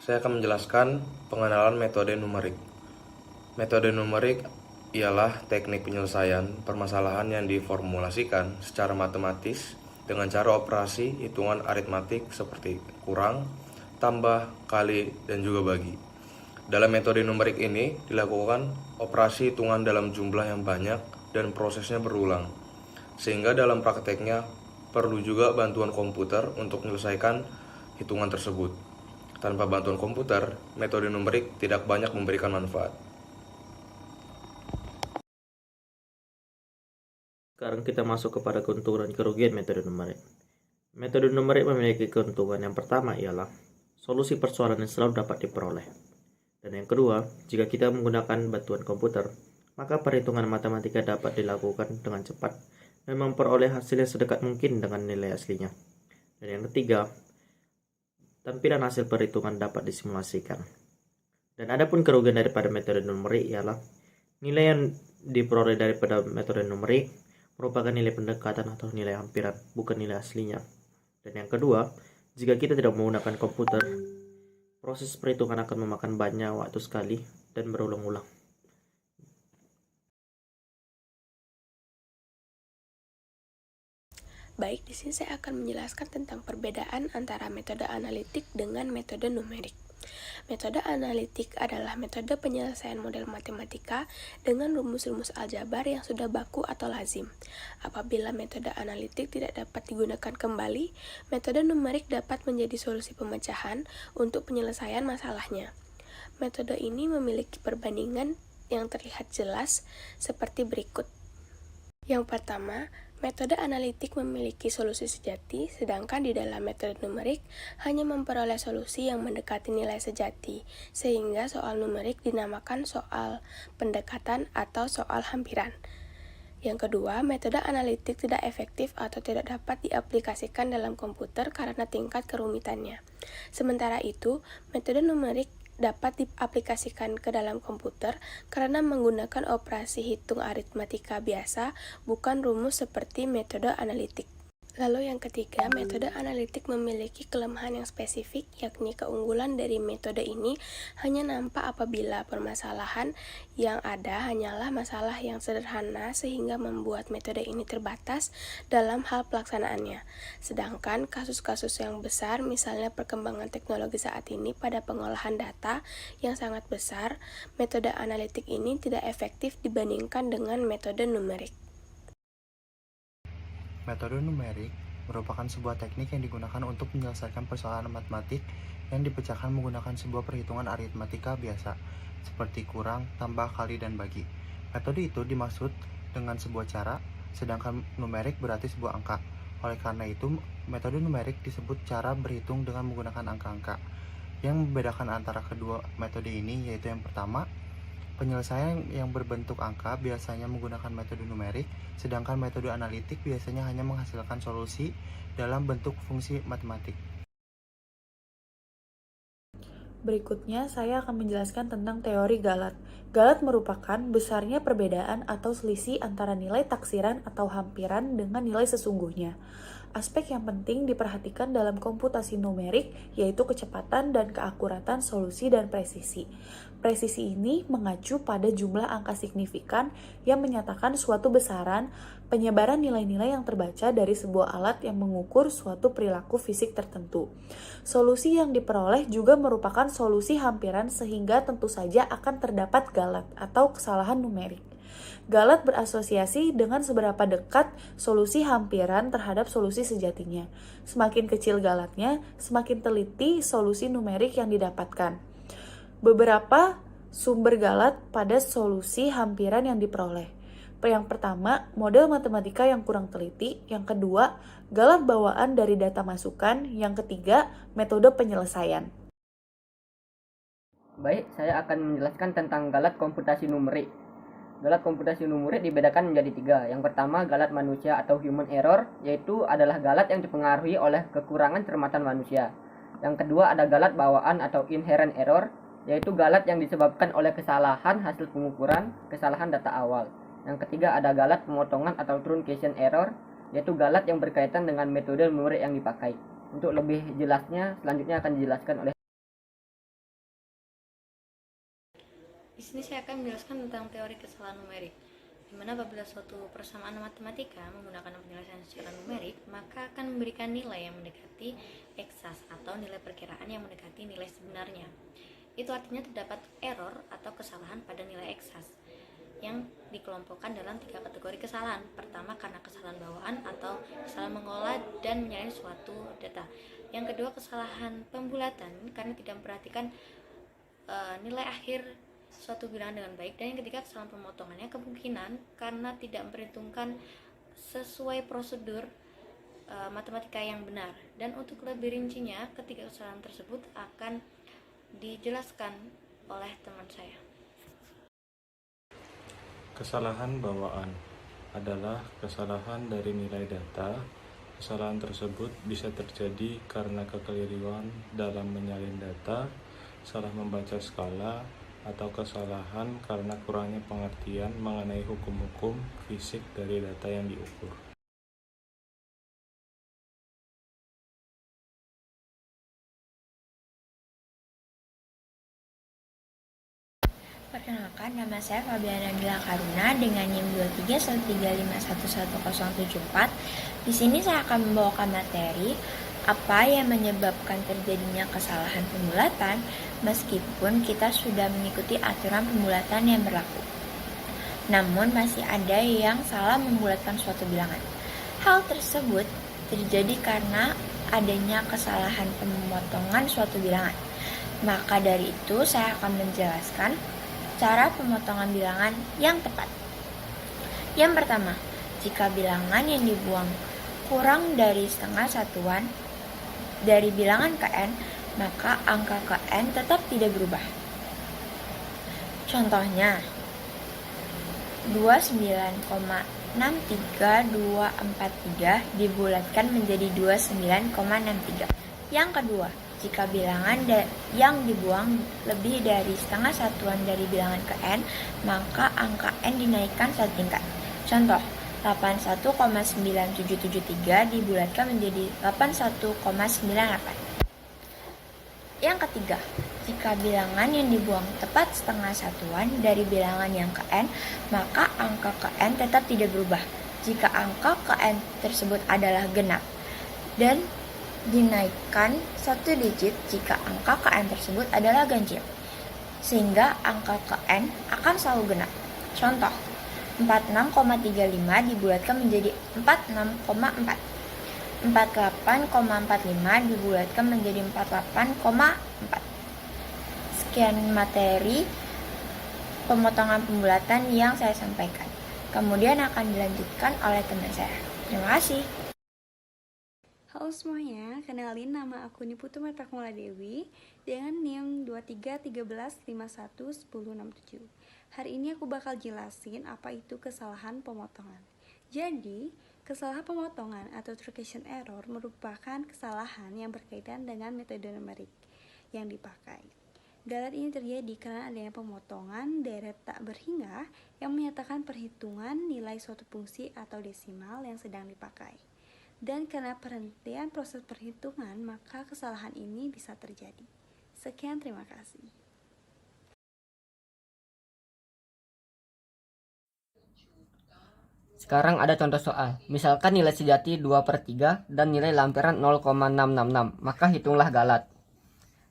Saya akan menjelaskan pengenalan metode numerik. Metode numerik ialah teknik penyelesaian permasalahan yang diformulasikan secara matematis dengan cara operasi hitungan aritmatik seperti kurang, tambah, kali, dan juga bagi. Dalam metode numerik ini dilakukan operasi hitungan dalam jumlah yang banyak dan prosesnya berulang, sehingga dalam prakteknya perlu juga bantuan komputer untuk menyelesaikan hitungan tersebut. Tanpa bantuan komputer, metode numerik tidak banyak memberikan manfaat. Sekarang kita masuk kepada keuntungan dan kerugian metode numerik. Metode numerik memiliki keuntungan yang pertama ialah solusi persoalan yang selalu dapat diperoleh. Dan yang kedua, jika kita menggunakan bantuan komputer, maka perhitungan matematika dapat dilakukan dengan cepat dan memperoleh hasil yang sedekat mungkin dengan nilai aslinya. Dan yang ketiga, tampilan hasil perhitungan dapat disimulasikan. Dan adapun kerugian daripada metode numerik ialah nilai yang diperoleh daripada metode numerik merupakan nilai pendekatan atau nilai hampiran, bukan nilai aslinya. Dan yang kedua, jika kita tidak menggunakan komputer, proses perhitungan akan memakan banyak waktu sekali dan berulang-ulang. Baik, di sini saya akan menjelaskan tentang perbedaan antara metode analitik dengan metode numerik. Metode analitik adalah metode penyelesaian model matematika dengan rumus-rumus aljabar yang sudah baku atau lazim. Apabila metode analitik tidak dapat digunakan kembali, metode numerik dapat menjadi solusi pemecahan untuk penyelesaian masalahnya. Metode ini memiliki perbandingan yang terlihat jelas seperti berikut. Yang pertama, metode analitik memiliki solusi sejati, sedangkan di dalam metode numerik hanya memperoleh solusi yang mendekati nilai sejati, sehingga soal numerik dinamakan soal pendekatan atau soal hampiran. Yang kedua, metode analitik tidak efektif atau tidak dapat diaplikasikan dalam komputer karena tingkat kerumitannya. Sementara itu, metode numerik dapat diaplikasikan ke dalam komputer karena menggunakan operasi hitung aritmatika biasa, bukan rumus seperti metode analitik. Lalu yang ketiga, metode analitik memiliki kelemahan yang spesifik, yakni keunggulan dari metode ini hanya nampak apabila permasalahan yang ada hanyalah masalah yang sederhana sehingga membuat metode ini terbatas dalam hal pelaksanaannya. Sedangkan kasus-kasus yang besar, misalnya perkembangan teknologi saat ini pada pengolahan data yang sangat besar, metode analitik ini tidak efektif dibandingkan dengan metode numerik. Metode numerik merupakan sebuah teknik yang digunakan untuk menyelesaikan persoalan matematik yang dipecahkan menggunakan sebuah perhitungan aritmatika biasa, seperti kurang, tambah, kali, dan bagi. Metode itu dimaksud dengan sebuah cara, sedangkan numerik berarti sebuah angka. Oleh karena itu, metode numerik disebut cara berhitung dengan menggunakan angka-angka. Yang membedakan antara kedua metode ini yaitu yang pertama, penyelesaian yang berbentuk angka biasanya menggunakan metode numerik, sedangkan metode analitik biasanya hanya menghasilkan solusi dalam bentuk fungsi matematik. Berikutnya, saya akan menjelaskan tentang teori Galat. Galat merupakan besarnya perbedaan atau selisih antara nilai taksiran atau hampiran dengan nilai sesungguhnya. Aspek yang penting diperhatikan dalam komputasi numerik yaitu kecepatan dan keakuratan solusi dan presisi. Presisi ini mengacu pada jumlah angka signifikan yang menyatakan suatu besaran penyebaran nilai-nilai yang terbaca dari sebuah alat yang mengukur suatu perilaku fisik tertentu. Solusi yang diperoleh juga merupakan solusi hampiran sehingga tentu saja akan terdapat galat atau kesalahan numerik. Galat berasosiasi dengan seberapa dekat solusi hampiran terhadap solusi sejatinya. Semakin kecil galatnya, semakin teliti solusi numerik yang didapatkan. Beberapa sumber galat pada solusi hampiran yang diperoleh. Yang pertama, model matematika yang kurang teliti. Yang kedua, galat bawaan dari data masukan. Yang ketiga, metode penyelesaian. Baik, saya akan menjelaskan tentang galat komputasi numerik. Galat komputasi numerik dibedakan menjadi 3. Yang pertama, galat manusia atau human error, yaitu adalah galat yang dipengaruhi oleh kekurangan cermatan manusia. Yang kedua, ada galat bawaan atau inherent error, yaitu galat yang disebabkan oleh kesalahan hasil pengukuran, kesalahan data awal. Yang ketiga, ada galat pemotongan atau truncation error, yaitu galat yang berkaitan dengan metode numerik yang dipakai. Untuk lebih jelasnya, selanjutnya akan dijelaskan oleh sini saya akan menjelaskan tentang teori kesalahan numerik, di mana apabila suatu persamaan matematika menggunakan penyelesaian secara numerik, maka akan memberikan nilai yang mendekati eksas atau nilai perkiraan yang mendekati nilai sebenarnya. Itu artinya terdapat error atau kesalahan pada nilai eksas yang dikelompokkan dalam 3 kategori kesalahan. Pertama, karena kesalahan bawaan atau kesalahan mengolah dan menyalin suatu data. Yang kedua, kesalahan pembulatan karena tidak memperhatikan nilai akhir suatu bilangan dengan baik. Dan yang ketiga, kesalahan pemotongannya kemungkinan karena tidak memperhitungkan sesuai prosedur matematika yang benar. Dan untuk lebih rincinya, ketiga kesalahan tersebut akan dijelaskan oleh teman saya. Kesalahan bawaan adalah kesalahan dari nilai data. Kesalahan tersebut bisa terjadi karena kekeliruan dalam menyalin data, salah membaca skala, atau kesalahan karena kurangnya pengertian mengenai hukum-hukum fisik dari data yang diukur. Perkenalkan, nama saya Fabiana Gila Karuna dengan NIM 2313511174. Di sini saya akan membawakan materi apa yang menyebabkan terjadinya kesalahan pembulatan meskipun kita sudah mengikuti aturan pembulatan yang berlaku. Namun masih ada yang salah membulatkan suatu bilangan. Hal tersebut terjadi karena adanya kesalahan pemotongan suatu bilangan. Maka dari itu saya akan menjelaskan cara pemotongan bilangan yang tepat. Yang pertama, jika bilangan yang dibuang kurang dari setengah satuan dari bilangan ke n, maka angka ke n tetap tidak berubah. Contohnya, 29,63243 dibulatkan menjadi 29,63. Yang kedua, jika bilangan yang dibuang lebih dari setengah satuan dari bilangan ke n, maka angka n dinaikkan satu tingkat. Contoh, 81,9773 dibulatkan menjadi 81,98. Yang ketiga, jika bilangan yang dibuang tepat setengah satuan dari bilangan yang ke n, maka angka ke n tetap tidak berubah jika angka ke n tersebut adalah genap, dan dinaikkan satu digit jika angka ke n tersebut adalah ganjil, sehingga angka ke n akan selalu genap. Contoh, 46,35 dibulatkan menjadi 46,4. 48,45 dibulatkan menjadi 48,4. Sekian materi pemotongan pembulatan yang saya sampaikan. Kemudian akan dilanjutkan oleh teman saya. Terima kasih. Halo semuanya, kenalin nama aku Niputu Metakumula Dewi dengan NIM 2313511067. Hari ini aku bakal jelasin apa itu kesalahan pemotongan. Jadi, kesalahan pemotongan atau truncation error merupakan kesalahan yang berkaitan dengan metode numerik yang dipakai. Galat ini terjadi karena adanya pemotongan deret tak berhingga yang menyatakan perhitungan nilai suatu fungsi atau desimal yang sedang dipakai. Dan karena penghentian proses perhitungan, maka kesalahan ini bisa terjadi. Sekian, terima kasih. Sekarang ada contoh soal. Misalkan nilai sejati 2/3 dan nilai lampiran 0,666, maka hitunglah galat.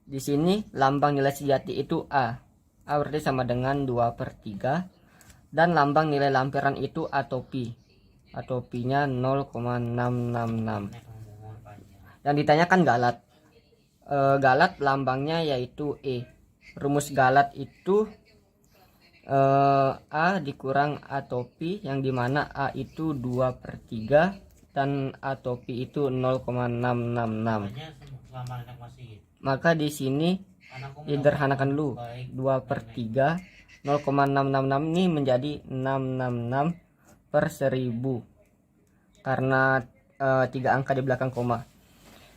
Di sini lambang nilai sejati itu A. A berarti sama dengan 2/3, dan lambang nilai lampiran itu A atau Pi. Atau pi-nya 0,666. Yang ditanyakan galat. Galat lambangnya yaitu E. Rumus galat itu A dikurang A atau pi, yang dimana A itu 2/3 dan A atau pi itu 0,666. Maka di sini disederhanakan dulu. 2/3 0,666 ini menjadi 666 per 1000 karena 3 angka di belakang koma.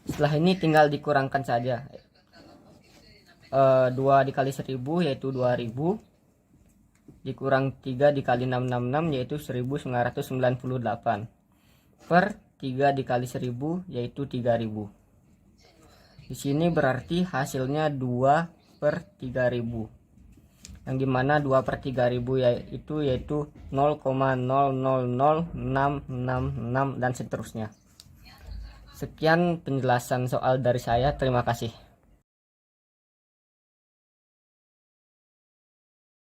Setelah ini tinggal dikurangkan saja. 2 dikali 1000 yaitu 2000, dikurang 3 dikali 666 yaitu 1998, per 3 dikali 1000 yaitu 3000. Di sini berarti hasilnya 2/3000. yang dimana 2/3000 yaitu 0,000666 dan seterusnya. Sekian penjelasan soal dari saya, terima kasih.